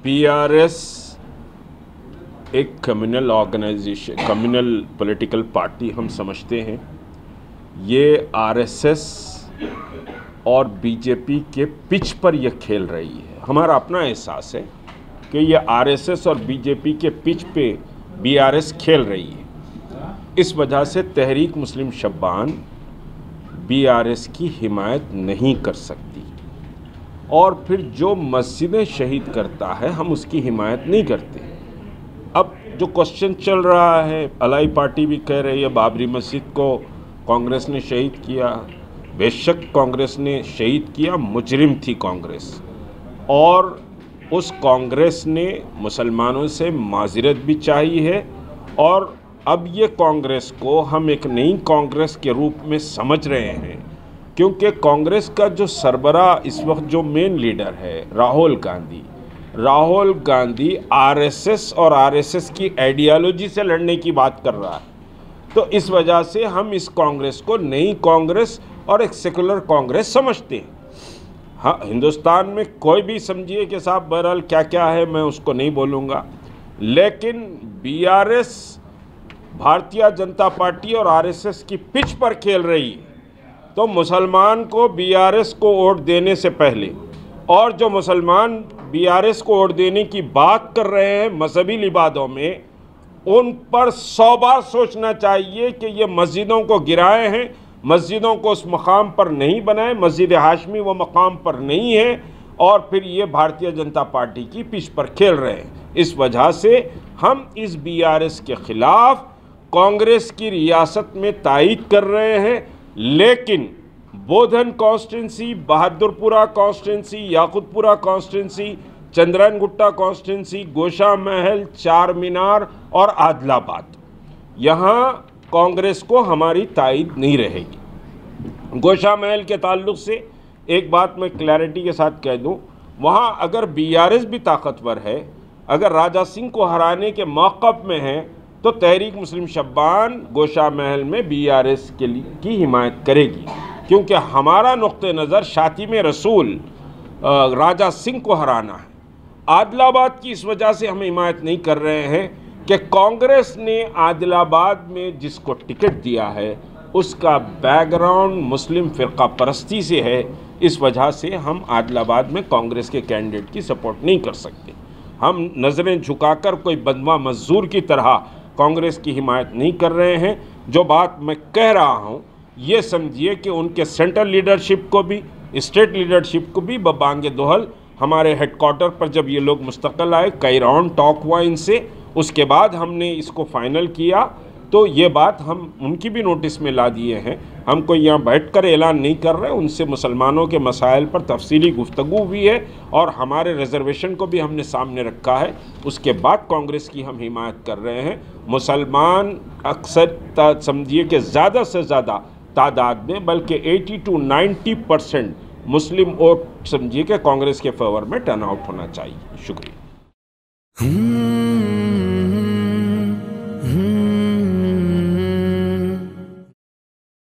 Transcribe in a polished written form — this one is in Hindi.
बीआरएस एक communal organisation, communal political party हम समझते हैं। ये आरएसएस और बीजेपी के पिच पर यह खेल रही है। हमारा अपना एहसास है कि ये आरएसएस और बीजेपी के पिच पे बीआरएस खेल रही है। इस वजह से तहरीक मुस्लिम शब्बान बीआरएस की हिमायत नहीं कर सकती, और फिर जो मस्जिदें शहीद करता है हम उसकी हिमायत नहीं करते। अब जो क्वेश्चन चल रहा है, अलाई पार्टी भी कह रही है बाबरी मस्जिद को कांग्रेस ने शहीद किया। बेशक कांग्रेस ने शहीद किया, मुजरिम थी कांग्रेस, और उस कांग्रेस ने मुसलमानों से माज़िरत भी चाही है। और अब ये कांग्रेस को हम एक नई कांग्रेस के रूप में समझ रहे हैं, क्योंकि कांग्रेस का जो सरबरा इस वक्त जो मेन लीडर है राहुल गांधी आरएसएस और आरएसएस की आइडियोलॉजी से लड़ने की बात कर रहा है। तो इस वजह से हम इस कांग्रेस को नई कांग्रेस और एक सेकुलर कांग्रेस समझते हैं। हाँ, हिंदुस्तान में कोई भी समझिए कि साहब बहरहाल क्या क्या है, मैं उसको नहीं बोलूँगा, लेकिन बीआरएस भारतीय जनता पार्टी और आरएसएस की पिच पर खेल रही है। तो मुसलमान को बीआरएस को वोट देने से पहले, और जो मुसलमान बीआरएस को वोट देने की बात कर रहे हैं मजहबी लिबादों में, उन पर 100 बार सोचना चाहिए कि ये मस्जिदों को गिराए हैं, मस्जिदों को उस मकाम पर नहीं बनाए, मस्जिद हाशमी वो मकाम पर नहीं है, और फिर ये भारतीय जनता पार्टी की पिच पर खेल रहे हैं। इस वजह से हम इस बीआरएस के खिलाफ कांग्रेस की रियासत में तायीद कर रहे हैं। लेकिन Bodhan constituency, Bahadurpura constituency, Yakutpura constituency, Chandrayangutta constituency, Gosha Mahal, चार मीनार और आदिलाबाद, यहाँ कांग्रेस को हमारी तायीद नहीं रहेगी। गोशा महल के ताल्लुक से एक बात मैं क्लैरिटी के साथ कह दूं, वहाँ अगर बीआरएस भी ताकतवर है, अगर राजा सिंह को हराने के मौक़िफ़ में है, तो तहरीक मुस्लिम शब्बान गोशा महल में बीआरएस के लिए की हिमायत करेगी, क्योंकि हमारा नुक्ते नज़र शातिम रसूल राजा सिंह को हराना है। आदिलाबाद की इस वजह से हम हिमायत नहीं कर रहे हैं कि कांग्रेस ने आदिलाबाद में जिसको टिकट दिया है उसका बैकग्राउंड मुस्लिम फ़िरका परस्ती से है। इस वजह से हम आदिलाबाद में कांग्रेस के कैंडिडेट की सपोर्ट नहीं कर सकते। हम नज़रें झुकाकर कोई बदमा मजदूर की तरह कांग्रेस की हिमायत नहीं कर रहे हैं। जो बात मैं कह रहा हूँ ये समझिए कि उनके सेंट्रल लीडरशिप को भी, स्टेट लीडरशिप को भी बबांगे दोहल हमारे हेडक्वार्टर पर जब ये लोग मुस्तकिल आए, कई राउंड टॉक हुआ इनसे, उसके बाद हमने इसको फाइनल किया। तो ये बात हम उनकी भी नोटिस में ला दिए हैं। हम कोई यहाँ बैठकर ऐलान नहीं कर रहे, उनसे मुसलमानों के मसाइल पर तफसीली गुफ्तगू हुई है और हमारे रिजर्वेशन को भी हमने सामने रखा है। उसके बाद कांग्रेस की हम हिमायत कर रहे हैं। मुसलमान अक्सर समझिए कि ज़्यादा से ज़्यादा तादाद में, बल्कि 80 to 90% मुस्लिम वोट समझिए कि कांग्रेस के फेवर में टर्न आउट होना चाहिए। शुक्रिया।